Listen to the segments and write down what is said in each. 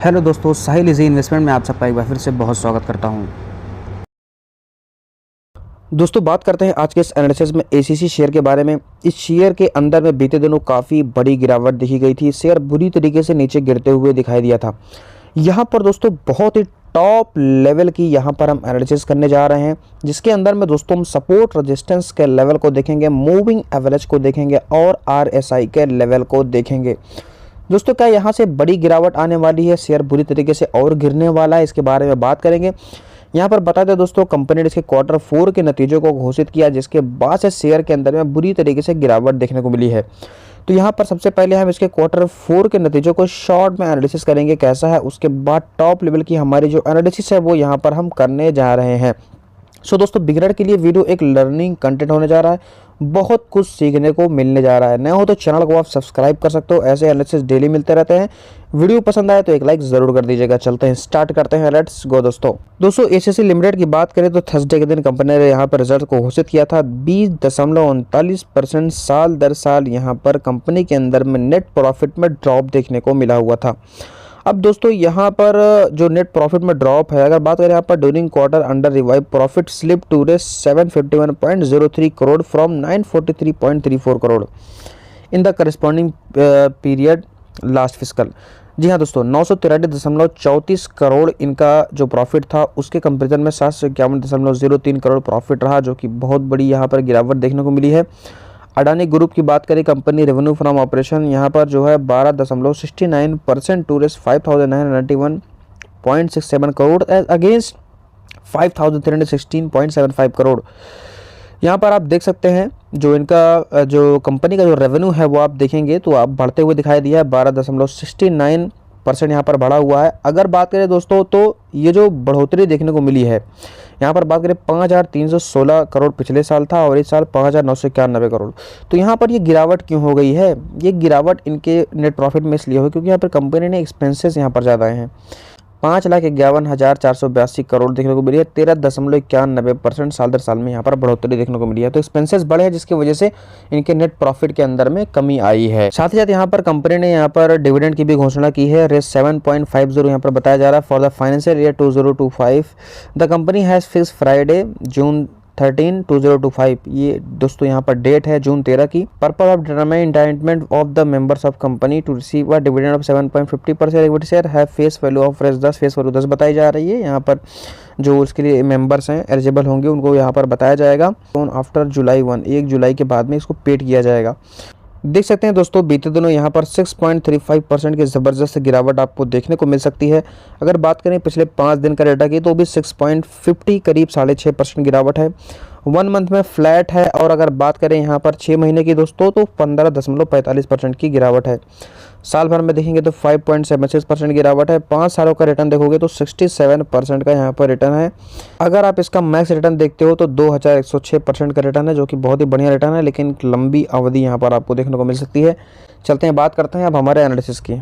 Hello दोस्तों, साहिल easy investment में आप सबका एक बार फिर से बहुत स्वागत करता हूं। दोस्तों, बात करते हैं आज के इस एनालिसिस में एसीसी शेयर के बारे में। इस शेयर के अंदर में बीते दिनों काफ़ी बड़ी गिरावट देखी गई थी। शेयर बुरी तरीके से नीचे गिरते हुए दिखाई दिया था। यहाँ पर दोस्तों बहुत ही टॉप लेवल की यहाँ पर हम एनालिसिस करने जा रहे हैं, जिसके अंदर में दोस्तों हम सपोर्ट रेजिस्टेंस के लेवल को देखेंगे, मूविंग एवरेज को देखेंगे और आरएसआई के लेवल को देखेंगे। दोस्तों, क्या यहाँ से बड़ी गिरावट आने वाली है, शेयर बुरी तरीके से और गिरने वाला है, इसके बारे में बात करेंगे। यहाँ पर बता दें दोस्तों, कंपनी ने इसके Q4 के नतीजों को घोषित किया, जिसके बाद से शेयर के अंदर में बुरी तरीके से गिरावट देखने को मिली है। तो यहाँ पर सबसे पहले हम इसके Q4 के नतीजों को शॉर्ट में एनालिसिस करेंगे कैसा है, उसके बाद टॉप लेवल की हमारी जो एनालिसिस है वो यहाँ पर हम करने जा रहे हैं। सो दोस्तों, बिगिनर के लिए वीडियो एक लर्निंग कंटेंट होने जा रहा है, बहुत कुछ सीखने को मिलने जा रहा है। नए हो तो चैनल को आप सब्सक्राइब कर सकते हो, ऐसे एनालिसिस डेली मिलते रहते हैं। वीडियो पसंद आए तो एक लाइक जरूर कर दीजिएगा। चलते हैं, स्टार्ट करते हैं, लेट्स गो। दोस्तों एसीसी लिमिटेड की बात करें तो थर्सडे के दिन कंपनी ने यहाँ पर रिजल्ट को घोषित किया था। 20.39% साल दर साल यहाँ पर कंपनी के अंदर में नेट प्रॉफिट में ड्रॉप देखने को मिला हुआ था। अब दोस्तों यहाँ पर जो नेट प्रॉफिट में ड्रॉप है, अगर बात करें यहाँ पर during quarter under review profit slip to Rs 751.03 crore from 943.34 crore in the corresponding period last fiscal. जी हाँ दोस्तों, 933.34 करोड़ इनका जो प्रॉफिट था, उसके कंपेरिजन में 751.03 करोड़ प्रॉफिट रहा, जो कि बहुत बड़ी यहाँ पर गिरावट देखने को मिली है। अडानी ग्रुप की बात करें, कंपनी रेवेन्यू फ्रॉम ऑपरेशन यहाँ पर जो है 12.69% टू रेस 5,991.67 करोड़ अगेंस्ट 5,316.75 करोड़। यहाँ पर आप देख सकते हैं जो इनका जो कंपनी का जो रेवेन्यू है वो आप देखेंगे तो आप बढ़ते हुए दिखाई दिया है, 12.69% यहाँ पर बढ़ा हुआ है। अगर बात करें दोस्तों तो ये जो बढ़ोतरी देखने को मिली है, यहाँ पर बात करें 5,316 करोड़ पिछले साल था और इस साल 5,991 करोड़। तो यहाँ पर ये गिरावट क्यों हो गई है? ये गिरावट इनके नेट प्रॉफिट में इसलिए हुई क्योंकि यहाँ पर कंपनी ने एक्सपेंसेस यहाँ पर ज़्यादा हैं। 5,51,482 करोड़ देखने को मिली है, 13.91% साल दर साल में यहाँ पर बढ़ोतरी देखने को मिली है। तो एक्सपेंसेस बढ़े हैं, जिसकी वजह से इनके नेट प्रॉफिट के अंदर में कमी आई है। साथ ही साथ यहाँ पर कंपनी ने यहाँ पर डिविडेंड की भी घोषणा की है। रेस 7.50 यहाँ पर बताया जा रहा है for the financial year 2025। The company has fix Friday June 13, 2025। ये दोस्तों यहाँ पर डेट है जून 13 की। Purpose of determine entitlement of the members of company to receive a dividend of 7.50% equity share है face value of Rs 10, face value 10 बताई जा रही है। यहाँ पर जो उसके लिए मेंबर्स हैं एलिजिबल होंगे उनको यहाँ पर बताया जाएगा। आफ्टर जुलाई 1 जुलाई के बाद में इसको पेड किया जाएगा। देख सकते हैं दोस्तों, बीते दिनों यहाँ पर 6.35% की ज़बरदस्त गिरावट आपको देखने को मिल सकती है। अगर बात करें पिछले 5 दिन का डेटा की तो भी 6.50 करीब 6.5% गिरावट है। 1 मंथ में फ्लैट है और अगर बात करें यहाँ पर 6 महीने की दोस्तों तो 15.45% की गिरावट है। साल भर में देखेंगे तो 5.76% गिरावट है। 5 सालों का रिटर्न देखोगे तो 67% का यहाँ पर रिटर्न है। अगर आप इसका मैक्स रिटर्न देखते हो तो 2106% का रिटर्न है, जो कि बहुत ही बढ़िया रिटर्न है, लेकिन लंबी अवधि यहाँ पर आपको देखने को मिल सकती है। चलते हैं, बात करते हैं अब हमारे एनालिसिस की।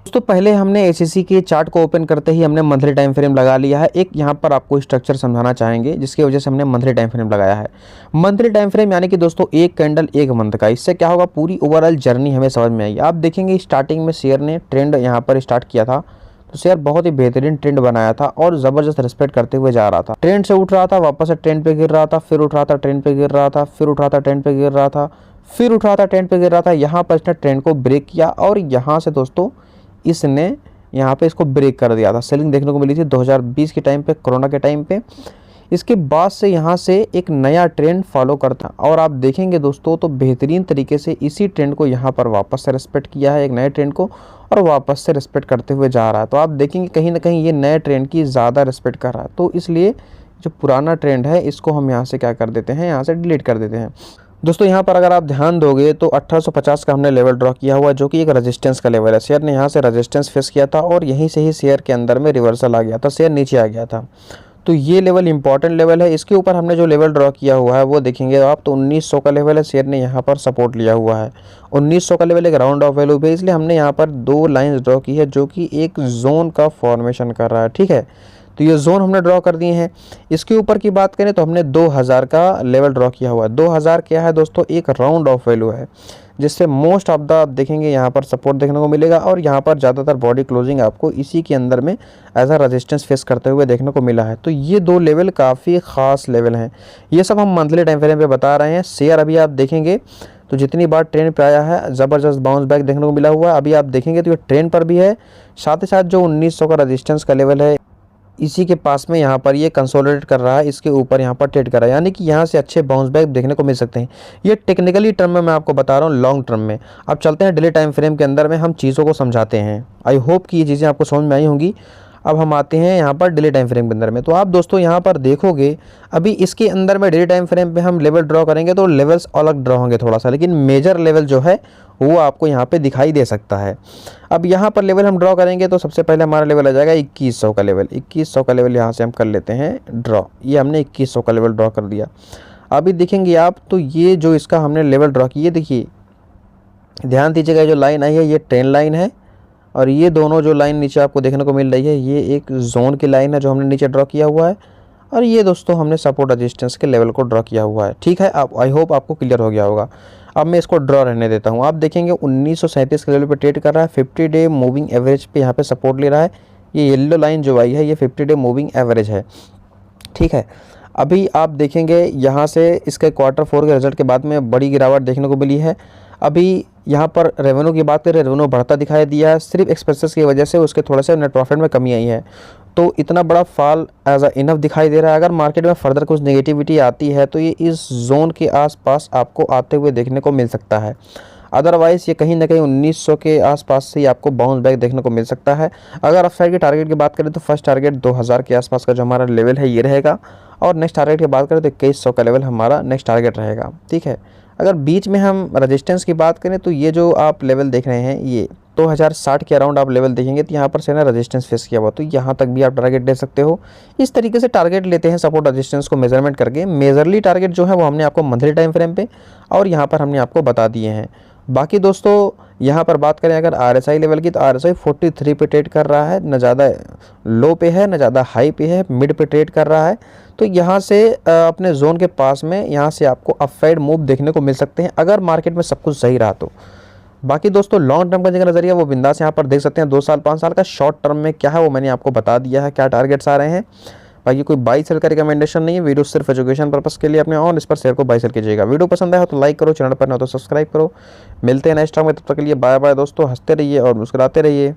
दोस्तों, पहले हमने एसीसी के चार्ट को ओपन करते ही हमने मंथली टाइम फ्रेम लगा लिया है। एक यहाँ पर आपको स्ट्रक्चर समझाना चाहेंगे, जिसकी वजह से हमने मंथली टाइम फ्रेम लगाया है। मंथली टाइम फ्रेम यानी कि दोस्तों एक कैंडल एक मंथ का। इससे क्या होगा, पूरी ओवरऑल जर्नी हमें समझ में आएगी। आप देखेंगे स्टार्टिंग में शेयर ने ट्रेंड यहाँ पर स्टार्ट किया था, तो शेयर बहुत ही बेहतरीन ट्रेंड बनाया था और ज़बरदस्त रिस्पेक्ट करते हुए जा रहा था। ट्रेंड से उठ रहा था, वापस से ट्रेंड पे गिर रहा था, फिर उठ रहा था, ट्रेंड पे गिर रहा था, फिर उठ रहा था, ट्रेंड पे गिर रहा था, फिर उठ रहा था, ट्रेंड पे गिर रहा था। यहाँ पर इसने ट्रेंड को ब्रेक किया और यहाँ से दोस्तों इसने यहाँ पे इसको ब्रेक कर दिया था। सेलिंग देखने को मिली थी 2020 के टाइम पे, कोरोना के टाइम पे। इसके बाद से यहाँ से एक नया ट्रेंड फॉलो करता और आप देखेंगे दोस्तों तो बेहतरीन तरीके से इसी ट्रेंड को यहाँ पर वापस से रिस्पेक्ट किया है, एक नए ट्रेंड को, और वापस से रिस्पेक्ट करते हुए जा रहा है। तो आप देखेंगे कहीं ना कहीं ये नए ट्रेंड की ज़्यादा रिस्पेक्ट कर रहा है। तो इसलिए जो पुराना ट्रेंड है इसको हम यहाँ से क्या कर देते हैं, यहाँ से डिलीट कर देते हैं। दोस्तों यहाँ पर अगर आप ध्यान दोगे तो 1850 का हमने लेवल ड्रॉ किया हुआ, जो कि एक रेजिस्टेंस का लेवल है। शेयर ने यहाँ से रेजिस्टेंस फेस किया था और यहीं से ही शेयर के अंदर में रिवर्सल आ गया था, शेयर नीचे आ गया था। तो ये लेवल इंपॉर्टेंट लेवल है। इसके ऊपर हमने जो लेवल ड्रॉ किया हुआ है वो देखेंगे आप तो 1900 का लेवल है। शेयर ने यहाँ पर सपोर्ट लिया हुआ है 1900 का लेवल, एक राउंड ऑफ वैल्यू पे, इसलिए हमने यहाँ पर 2 लाइन्स ड्रॉ की है जो कि एक जोन का फॉर्मेशन कर रहा है। ठीक है, तो ये जोन हमने ड्रॉ कर दिए हैं। इसके ऊपर की बात करें तो हमने 2000 का लेवल ड्रॉ किया हुआ है। 2000 क्या है दोस्तों, एक राउंड ऑफ वैल्यू है। जिससे मोस्ट ऑफ द आप देखेंगे यहाँ पर सपोर्ट देखने को मिलेगा और यहाँ पर ज़्यादातर बॉडी क्लोजिंग आपको इसी के अंदर में एज अ रेजिस्टेंस फेस करते हुए देखने को मिला है। तो ये 2 लेवल काफ़ी ख़ास लेवल हैं। ये सब हम मंथली टाइम फ्रेम पे बता रहे हैं। शेयर अभी आप देखेंगे तो जितनी बार ट्रेंड पे आया है ज़बरदस्त बाउंस बैक देखने को मिला हुआ है। अभी आप देखेंगे तो ये ट्रेंड पर भी है, साथ ही साथ जो 1900 का रेजिस्टेंस का लेवल है इसी के पास में यहाँ पर ये कंसोलिडेट कर रहा है, इसके ऊपर यहाँ पर ट्रेड कर रहा है, यानी कि यहाँ से अच्छे बाउंस बैक देखने को मिल सकते हैं। ये टेक्निकली टर्म में मैं आपको बता रहा हूँ, लॉन्ग टर्म में। अब चलते हैं डेली टाइम फ्रेम के अंदर में हम चीज़ों को समझाते हैं। आई होप कि ये चीज़ें आपको समझ में आई होंगी। अब हम आते हैं यहाँ पर डेली टाइम फ्रेम के अंदर में। तो आप दोस्तों यहाँ पर देखोगे अभी इसके अंदर में डेली टाइम फ्रेम पे हम लेवल ड्रॉ करेंगे तो लेवल्स अलग ड्रॉ होंगे थोड़ा सा, लेकिन मेजर लेवल जो है वो आपको यहाँ पे दिखाई दे सकता है। अब यहाँ पर लेवल हम ड्रॉ करेंगे तो सबसे पहले हमारा लेवल आ जाएगा 2100 का लेवल। 2100 का लेवल यहाँ से हम कर लेते हैं ड्रॉ। ये हमने 2100 का लेवल ड्रॉ कर दिया। अभी देखेंगे आप तो ये जो इसका हमने लेवल ड्रॉ किया, देखिए ध्यान दीजिएगा, जो लाइन आई है ये ट्रेंड लाइन है और ये दोनों जो लाइन नीचे आपको देखने को मिल रही है ये एक जोन की लाइन है जो हमने नीचे ड्रॉ किया हुआ है, और ये दोस्तों हमने सपोर्ट रेजिस्टेंस के लेवल को ड्रॉ किया हुआ है। ठीक है, आप आई होप आपको क्लियर हो गया होगा। अब मैं इसको ड्रॉ रहने देता हूँ। आप देखेंगे 1937 के लेवल पे ट्रेड कर रहा है, 50 डे मूविंग एवरेज पे यहाँ पे सपोर्ट ले रहा है। ये येलो लाइन जो आई है ये 50 डे मूविंग एवरेज है। ठीक है, अभी आप देखेंगे यहाँ से इसके Q4 के रिजल्ट के बाद में बड़ी गिरावट देखने को मिली है। अभी यहाँ पर रेवेन्यू की बात करें, रेवेन्यू बढ़ता दिखाई दिया है, सिर्फ एक्सपेंसेस की वजह से उसके थोड़ा सा नेट प्रॉफिट में कमी आई है। तो इतना बड़ा फॉल एज अ इनफ दिखाई दे रहा है। अगर मार्केट में फर्दर कुछ नेगेटिविटी आती है तो ये इस जोन के आसपास आपको आते हुए देखने को मिल सकता है। अदरवाइज़ ये कहीं ना कहीं 1900 के आसपास से ही आपको बाउंस बैक देखने को मिल सकता है। अगर अपसाइड के टारगेट की बात करें तो फर्स्ट टारगेट 2000 के आसपास का जो हमारा लेवल है ये रहेगा, और नेक्स्ट टारगेट की बात करें तो 2100 का लेवल हमारा नेक्स्ट टारगेट रहेगा। ठीक है, अगर बीच में हम रेजिस्टेंस की बात करें तो ये जो आप लेवल देख रहे हैं ये 2060 के अराउंड आप लेवल देखेंगे तो यहाँ पर से ना रेजिस्टेंस फेस किया हुआ, तो यहाँ तक भी आप टारगेट ले सकते हो। इस तरीके से टारगेट लेते हैं सपोर्ट रेजिस्टेंस को मेजरमेंट करके। मेजरली टारगेट जो है वो हमने आपको मंथली टाइम फ्रेम पे और यहाँ पर हमने आपको बता दिए हैं। बाकी दोस्तों यहाँ पर बात करें अगर RSI लेवल की तो RSI 43 पे ट्रेड कर रहा है, न ज़्यादा लो पे है न ज़्यादा हाई पे है, मिड पे ट्रेड कर रहा है। तो यहाँ से अपने जोन के पास में यहाँ से आपको अपसाइड मूव देखने को मिल सकते हैं अगर मार्केट में सब कुछ सही रहा तो। बाकी दोस्तों लॉन्ग टर्म का जिनका नजरिया वो बिंदास यहाँ पर देख सकते हैं, 2 साल 5 साल का। शॉर्ट टर्म में क्या है वो मैंने आपको बता दिया है, क्या टारगेट्स आ रहे हैं। बाकी कोई बाई सेल का रिकमेंडेशन नहीं है, वीडियो सिर्फ एजुकेशन पर्पस के लिए अपने और इस पर शेयर को बाई सेल कीजिएगा। वीडियो पसंद आया हो तो लाइक करो, चैनल पर न हो तो सब्सक्राइब करो। मिलते हैं नेक्स्ट टाइम में, तब तक के लिए बाय बाय दोस्तों। हंसते रहिए और मुस्कुराते रहिए।